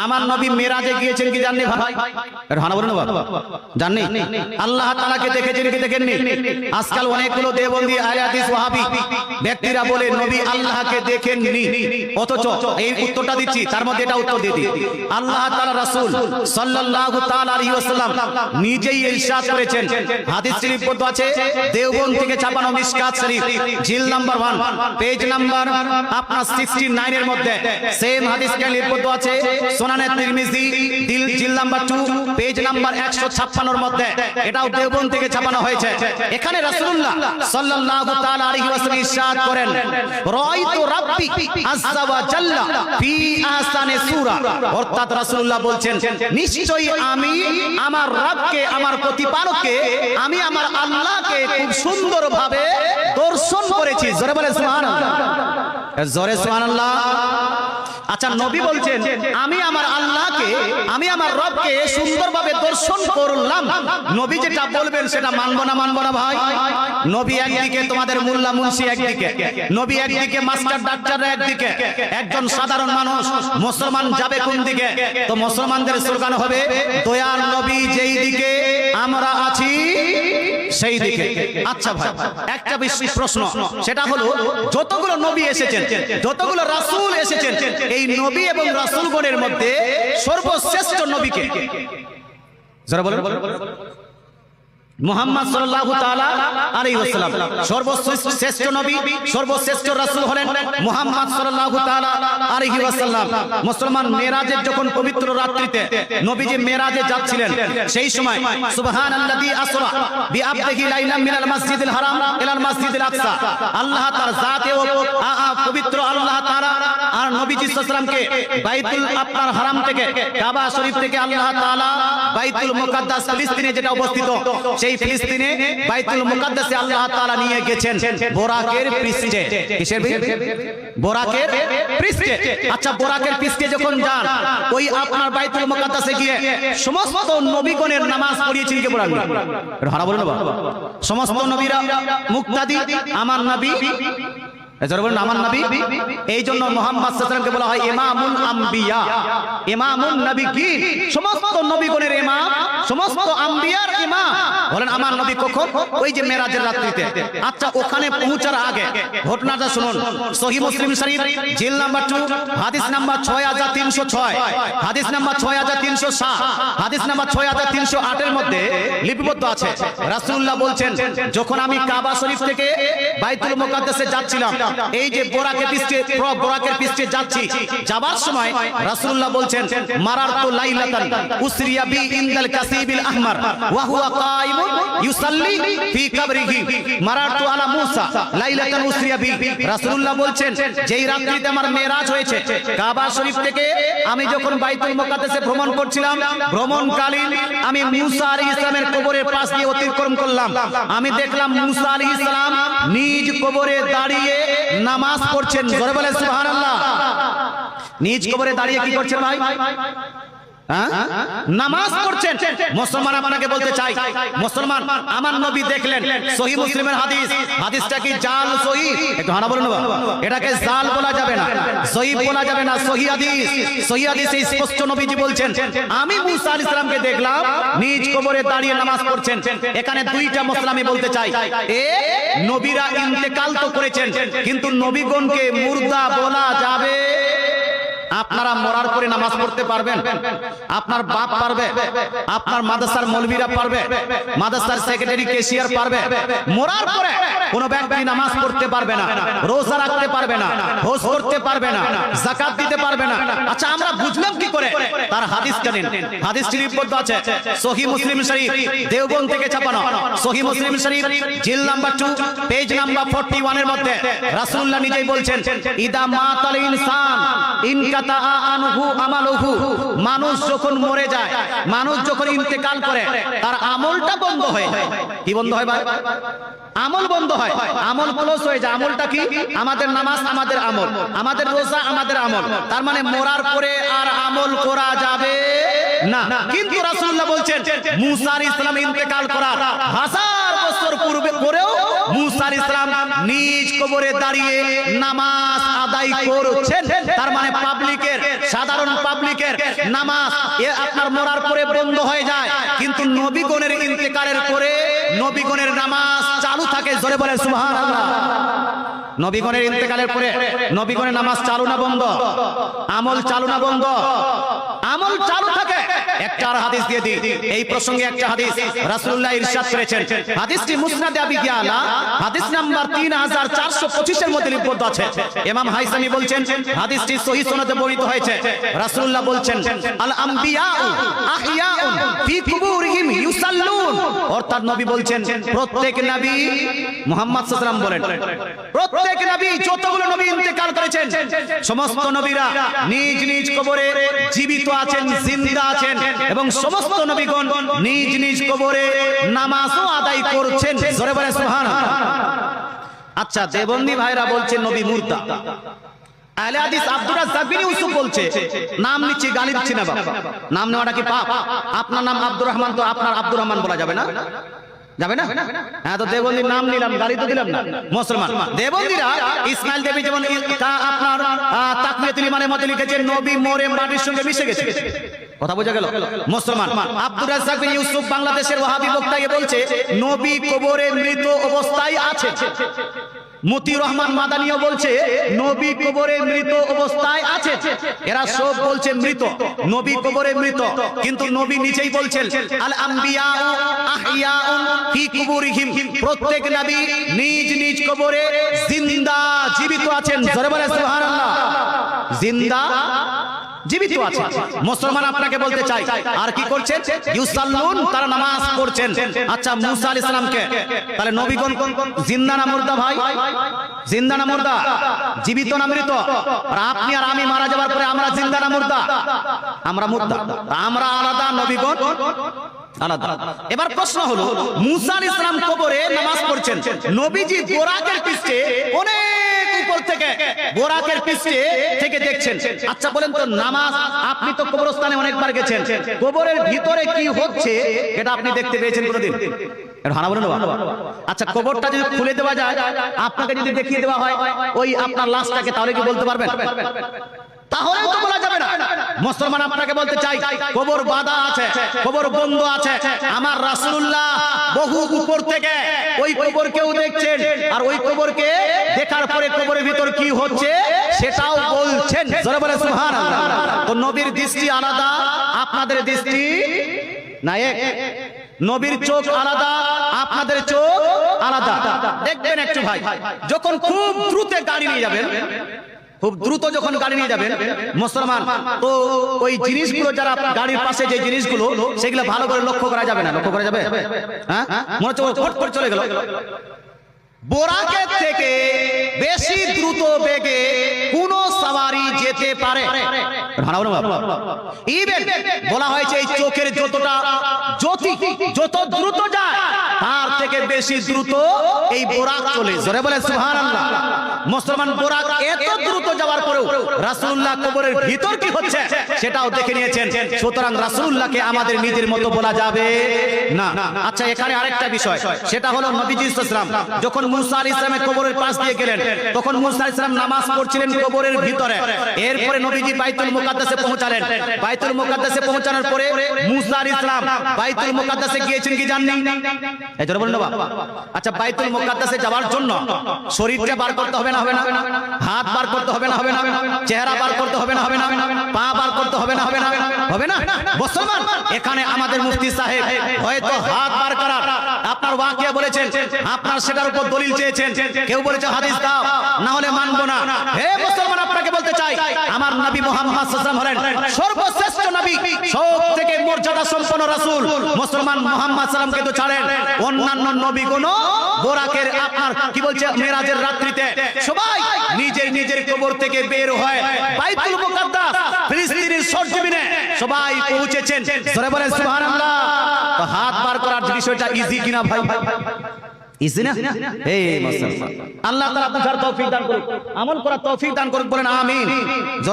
আমার নবী মেরাজে গিয়েছেন কি জাননি ভাই? হানা বলুন বাবা, জাননি? আল্লাহ তাআলাকে দেখেছেন কি দেখেননি? আজকাল অনেকগুলো দেওবন্দি আহলে হাদিস ওয়াহাবি ব্যক্তিরা বলে নবী আল্লাহকে দেখেননি, অথচ এই উত্তরটা দিচ্ছি, তার মধ্যে এটা উত্তর দিই। আল্লাহ তাআলা রাসূল সাল্লাল্লাহু তাআলা আলাইহি ওয়াসাল্লাম নিজেই ইরশাদ করেছেন, হাদিস শরীফ পড়তে আছে দেওবন্দ থেকে ছাপানো মিশকাত শরীফ জিল নাম্বার 1 পেজ নাম্বার আপনার 69 এর মধ্যে সেম হাদিস কে লিপিবদ্ধ আছে সুনানে তিরমিজি জিল নাম্বার 2 পেজ নাম্বার 156 এর মধ্যে, এটাও দেওবন্দ থেকে ছাপানো হয়েছে। এখানে রাসূলুল্লাহ সাল্লাল্লাহু তাআলা আলাইহি ওয়াসাল্লাম ইরশাদ করেন, রাআইতু রাব্বি আযজা ওয়া জাল্লা ফি আহসানি সূরা, অর্থাৎ রাসূলুল্লাহ বলছেন নিশ্চয়ই আমি আমার রবকে, আমার প্রতিপালককে, আমি আমার আল্লাহকে খুব সুন্দরভাবে দর্শন করেছি। জোরে বলে সুবহানাল্লাহ, জোরে সুবহানাল্লাহ। আচ্ছা, নবী বলছেন আমি আমার আল্লাহকে, আমি আমার রবকে সুন্দরভাবে দর্শন করলাম। নবী যেটা বলবেন সেটা মানবো না, মানবো না ভাই? নবী একদিকে, তোমাদের মোল্লা মুন্সি একদিকে, নবী একদিকে, মাস্টার ডাক্তার একদিকে, একজন সাধারণ মানুষ মুসলমান যাবে কোন দিকে? তো মুসলমানদের স্লোগান হবে দয়াল নবী যেই দিকে আমরা আছি সেই দিকে। আচ্ছা ভাই, একটা বিশেষ প্রশ্ন, সেটা হলো যতগুলো নবী এসেছেন, যতগুলো রাসূল এসেছেন, এই নবী এবং রাসূলগণের মধ্যে সর্বশ্রেষ্ঠ নবীকে যারা বলেন মুহাম্মদ সাল্লাল্লাহু তাআলা আলাইহি ওয়াসাল্লাম, সর্বশ্রেষ্ঠ নবী, সর্বশ্রেষ্ঠ রাসূল হলেন মুহাম্মদ সাল্লাল্লাহু তাআলা আলাইহি ওয়াসাল্লাম। মুসলমান মেরাজের যখন পবিত্র রাত্রিতে নবীজি মেরাজে যাচ্ছিলেন, সেই সময় সুবহানাল্লাযী আসরা বিআবদিহি লাইলাম মিনাল মাসজিদিল হারাম ইলাল মাসজিদিল আকসা, আল্লাহ তাআলা জাতে ও পবিত্র আল্লাহ তাআলা আর নবীজি সাল্লাল্লাহু আলাইহি ওয়াসাল্লামকে বাইতুল আপনার হারাম থেকে, কাবা শরীফ থেকে আল্লাহ তাআলা বাইতুল মুকাদ্দাস ফিলিস্তিনে যেটা অবস্থিত, সেই ফিলিস্তিনে বাইতুল মুকাদ্দাসে আল্লাহ তাআলা নিয়ে গেছেন বোরাকের পৃষ্ঠে। কিসের? বোরাকের পৃষ্ঠে। আচ্ছা, বোরাকের পৃষ্ঠে যখন যান, ওই আপনার বাইতুল মুকাদ্দাসে গিয়ে সমস্ত নবীগণের নামাজ পড়িয়েছেন কে? বলেন হারা বলেন বাবা, সমস্ত নবীরা মুক্তাদি, আমার নবী আমার নবী। এই জন্য মুহাম্মদ সাল্লাল্লাহু আলাইহি ওয়াসাল্লামকে বলা হয় ইমামুল আম্বিয়া, ইমামুন নবিয়্যিন, সমস্ত নবীগণের ইমাম, সমস্ত আম্বিয়ার ইমাম বলেন আমার নবী। কখন? ওই যে মেরাজের রাত্রিতে। আচ্ছা, ওখানে পৌঁছার আগে ঘটনাটা শুনুন। সহিহ মুসলিম শরীফ জিল নাম্বার 2 হাদিস নাম্বার 6306, হাদিস নাম্বার 6307, হাদিস নাম্বার 6308 এর মধ্যে লিপিবদ্ধ আছে, রাসূলুল্লাহ বলছেন যখন আমি কাবা শরীফ থেকে বাইতুল মুকাদ্দাসে যাচ্ছিলাম, এই যে বোরাকের পৃষ্ঠে যাচ্ছি, যাবার সময় রাসূলুল্লাহ বলছেন মারারতু লাইলাতান উসরিয়া বি ইনদাল কাসিবিল আহমার ওয়া হুয়া কাইমুন ইউসাল্লি ফি কবরিহি মারারতু আলা মুসা লাইলাতান উসরিয়া বি। রাসূলুল্লাহ বলছেন যেই রাত্রিতে আমার মেরাজ হয়েছে, কাবা শরীফ থেকে আমি যখন বাইতুল মুকাদ্দাসে ভ্রমণ করছিলাম, ভ্রমণকালীন আমি মুসা আলাইহিস সালামের কবরের পাশ দিয়ে অতিক্রম করলাম। আমি দেখলাম মুসা আলাইহিস সালাম নিজ কবরে দাঁড়িয়ে নামাজ পড়ছেন। জোরে বলে সুবহানাল্লাহ। নিজ কবরে দাঁড়িয়ে কি করছেন ভাই? নামাজ পড়ছেন। মুসলমান আপনাকে বলতে চাই, মুসলমান আমার নবী দেখলেন, সহিহ মুসলিমের হাদিস, হাদিসটা কি জাল সহিহ? একটু হানা বলুন বাবা, এটাকে জাল বলা যাবে না, সহিহ বলা যাবে না, সহিহ হাদিস। সহিহ হাদিসে স্পষ্ট নবীজি বলছেন আমি মুসা আলাইহিস সালামকে দেখলাম নিজ কবরে দাঁড়িয়ে নামাজ পড়ছেন। এখানে দুইটা মসলা আমি বলতে চাই। নবীরা ইন্তেকাল তো করেছেন, কিন্তু নবীগণকে মুর্দা বলা যাবে? আপনারা মরার পরে নামাজ পড়তে পারবেন? আপনার বাপ পারবে? আপনার মাদ্রাসার মৌলবীরা পারবে? মাদ্রাসার সেক্রেটারি ক্যাশিয়ার পারবে? মরার পরে কোন ব্যক্তি নামাজ পড়তে পারবে না, রোজা রাখতে পারবে না, হজ করতে পারবে না, যাকাত দিতে পারবে না। আচ্ছা, আমরা বুঝলাম কি করে? তার হাদিস জানেন, হাদিস লিপিবদ্ধ আছে সহিহ মুসলিম শরীফ দেওবন্দ থেকে ছাপানো, সহিহ মুসলিম শরীফ জিল নাম্বার 2 পেজ নাম্বার 41 এর মধ্যে রাসূলুল্লাহ নিজেই বলছেন ইদা মাতাল ইনসান ইনকাতা আনহু আমালুহু, মানুষ যখন মরে যায়, মানুষ যখন ইন্তেকাল করে, তার আমলটা বন্ধ হয়। কি বন্ধ হয় ভাই? আমল বন্ধ হয়, আমল ক্লোজ হয়ে যায়। আমলটা কি? আমাদের নামাজ আমাদের আমল, আমাদের রোজা আমাদের আমল। তার মানে মরার পরে আর আমল করা যাবে না। কিন্তু রাসূলুল্লাহ বলছেন মুসা আলাইহিস সালাম ইন্তেকাল করার 1000 বছর পূর্বে করেও মুসা আলাইহিস সালাম নিজ কবরে দাঁড়িয়ে নামাজ আদায় করছেন। তার মানে পাবলিকের, সাধারণ পাবলিকের নামাজ আপনার মরার পরে বন্ধ হয়ে যায়, কিন্তু নবীগণের ইন্তেকালের পরে নবীগণের নামাজ চালু থাকে। জোরে বলে সুবহানাল্লাহ। নবীগণের ইন্তেকালের পরে নবীগণের নামাজ চালু না বন্ধ? আমল চালু না বন্ধ? আমল চালু থাকে। একটা আর হাদিস দিয়ে দিই এই প্রসঙ্গে। একটা হাদিস রাসূলুল্লাহ ইরশাদ করেছেন, হাদিসটি মুসনাদে আবি ইয়ালা হাদিস নাম্বার 3425 এর মধ্যে লিপিবদ্ধ আছে। ইমাম হাইসামি বলছেন হাদিসটি সহিহ সনদে বর্ণিত হয়েছে। রাসূলুল্লাহ বলছেন, আল আমবিয়াউ আহইয়াউন ফি কুবুরিহিম ইউসাল্লুন। অর্থাৎ নবী বলছেন প্রত্যেক নবী, মুহাম্মদ সাল্লাল্লাহু আলাইহি ওয়াসাল্লাম বলেন প্রত্যেক নবী, যতগুলো নবী ইন্তেকাল করেছেন সমস্ত নবীরা নিজ নিজ কবরে জীবিত আছেন, জিন্দা আছেন, এবং সমস্ত নবীগণ নিজ নিজ কবরে নামাজও আদায় করছেন। জোরে বলে সুবহানাল্লাহ। আচ্ছা, দেবন্দী ভাইরা বলছেন নবী মুর্দা। আহলে হাদিস আব্দুর রাজ্জাক বিন ইউসুফ বলছে, নাম নিচ্ছি, গালি দিচ্ছি না বাবা, নাম নেওয়াটা কি পাপ? আপনার নাম আব্দুর রহমান, তো আপনার আব্দুর রহমান বলা যাবে না? যাবে না? হ্যাঁ, তো দেবন্দীর নাম নিলাম, গালি তো দিলাম না। মুসলমান দেবন্দীরা ইসমাইল দেবী যেমন আপনার তাকওয়াতুল ইমানের মধ্যে লিখেছেন নবী মরে মাটির সঙ্গে মিশে গেছে। কথা বোঝা গেল? মুসলমান আব্দুর রাজ্জাক বিন ইউসুফ বাংলাদেশের ওয়াহাবি বক্তাকে বলছে নবী কবরে মৃত অবস্থায় আছে। মতিউর রহমান মাদানিও বলছে নবী কবরে মৃত অবস্থায় আছে। এরা সব বলছেন মৃত, নবী কবরে মৃত, কিন্তু নবী নিচেই বলছেন আল আমবিয়াউ আহইয়াউন ফি কুবুরিহিম, প্রত্যেক নবী নিজ নিজ কবরে জিন্দা জীবিত আছেন। জোরে বলে সুবহানাল্লাহ। জিন্দা জীবিত আছে। মুসলমান আপনাকে বলতে চাই, আর কি করছেন? ইউসাল্লুন, তারা নামাজ পড়ছেন। আচ্ছা, মুসা আলাইহিস সালামকে তাহলে নবীগণ জিন্দা না মুর্দা? ভাই, জিন্দা না মুর্দা? জীবিত না মৃত? আর আপনি আর আমি মারা যাওয়ার পরে আমরা জিন্দা না মুর্দা? আমরা মুর্দা। আমরা আলাদা, নবীগণ আলাদা। এবার প্রশ্ন হলো, মুসা আলাইহিস সালাম কবরে নামাজ পড়ছেন, নবীজি বোরাকের পৃষ্ঠে অনেক উপর থেকে, বোরাকের পৃষ্ঠে থেকে দেখছেন। আচ্ছা বলেন তো, নামাজ, আপনি তো কবরস্থানে অনেকবার গেছেন, কবরের ভিতরে কি হচ্ছে এটা আপনি দেখতে পেয়েছেন কোনোদিন? হানা বলেন না। আচ্ছা, কবরটা যদি খুলে দেওয়া যায়, আপনাকে যদি দেখিয়ে দেওয়া হয় ওই আপনার লাশটাকে, তাহলে কি বলতে পারবেন? তাহলে তো বলা যাবে না। মুসলমান আপনাকে বলতে চাই, কবর বাঁধা আছে, কবর বন্ধ আছে। আমার রাসূলুল্লাহ বহু উপর থেকে ওই কবরকেও দেখছেন, আর ওই কবরকে দেখার পরে কবরের ভিতর কি হচ্ছে সেটাও বলছেন। জোরে বলে সুবহানাল্লাহ। তো নবীর দৃষ্টি আলাদা, আপনাদের দৃষ্টি না এক। নবীর চোখ আলাদা, আপনাদের চোখ আলাদা। দেখবেন একটু ভাই, যখন খুব দ্রুত গাড়ি নিয়ে যাবেন, খুব দ্রুত যখন গাড়ি নিয়ে যাবেন মুসলমান, তো ওই জিনিসগুলো, যারা গাড়ির পাশে যে জিনিসগুলো, সেগুলো ভালো করে লক্ষ্য করা যাবে না। লক্ষ্য করা যাবে? হ্যাঁ, মনে হচ্ছে ফট করে চলে গেল। বোরাকের থেকে বেশি দ্রুত বেগে কোন সওয়ারি যেতে পারে? ইভেন বলা হয়েছে এই চোখের যতটা জ্যোতি যত দ্রুত যায়, তার থেকে বেশি দ্রুত এই বোরাক চলে। জোরে বলে সুবহানাল্লাহ। মুসলমান বোরাক এত দ্রুত যাওয়ার পরেও রাসূলুল্লাহ কবরের ভিতর কি হচ্ছে সেটাও দেখে নিয়েছেন। সুতরাং রাসূলুল্লাহকে আমাদের নিজের মতো বলা যাবে না। আচ্ছা, এখানে আরেকটা বিষয়, সেটা হলো নবীজি সাল্লাল্লাহু আলাইহি ওয়াসাল্লাম যখন মুসা আলাইহিস সালামের কবরের পাশ দিয়ে গেলেন, তখন মুসা আলাইহিস সালাম নামাজ পড়ছিলেন কবরের ভিতরে। এরপরে নবীজি বাইতুল মুকাদ্দাসে পৌঁছালেন। বাইতুল মুকাদ্দাসে পৌঁছানোর পরে মুসা আলাইহিস সালাম বাইতুল মুকাদ্দাসে গিয়েছেন কি জানেন? এই জন্য বলুন বাবা। আচ্ছা, বাইতুল মুকাদ্দাসে যাওয়ার জন্য শরীরটা বার করতে হবে না? হবে না? হাত বার করতে হবে না? হবে না? চেহারা বার করতে হবে না? হবে না? পা বার করতে হবে না? হবে না? হবে না? মুসলমান, এখানে আমাদের মুফতি সাহেব হয়তো হাত বার করার আপনার ওয়াকিয়া বলেছেন, আপনার সেটার উপর দলিল চেয়েছেন, কেউ বলেছে হাদিস দাও, না হলে মানবো না। হে মুসলমান, আপনাকে বলতে চাই, আমার নবী মুহাম্মদ সাল্লাল্লাহু আলাইহি ওয়াসাল্লাম হলেন সর্বশ্রেষ্ঠ নবী, সবথেকে মর্যাদা সম্পন্ন রাসূল। মুসলমান মুহাম্মদ সাল্লাল্লাহু আলাইহি ওয়াসাল্লামকে তো ছাড়েন, অন্যান্য নবীগণ বোরাকের আপনার কি বলছে মেরাজের রাত্রিতে সবাই নিজের নিজের কবর থেকে বের হয় বাইতুল মুকাদ্দাস ফিলিস্তিনের সরজমিনে সবাই পৌঁছেছেন। জোরে বলেন সুবহানাল্লাহ। তো হাত বার করার বিষয়টা ইজি কিনা ভাই? ইজি না? এই মুসলমান, আল্লাহ তাআলা বুঝার তৌফিক দান করুন, আমল করার তৌফিক দান করুন, বলেন আমিন। জোরে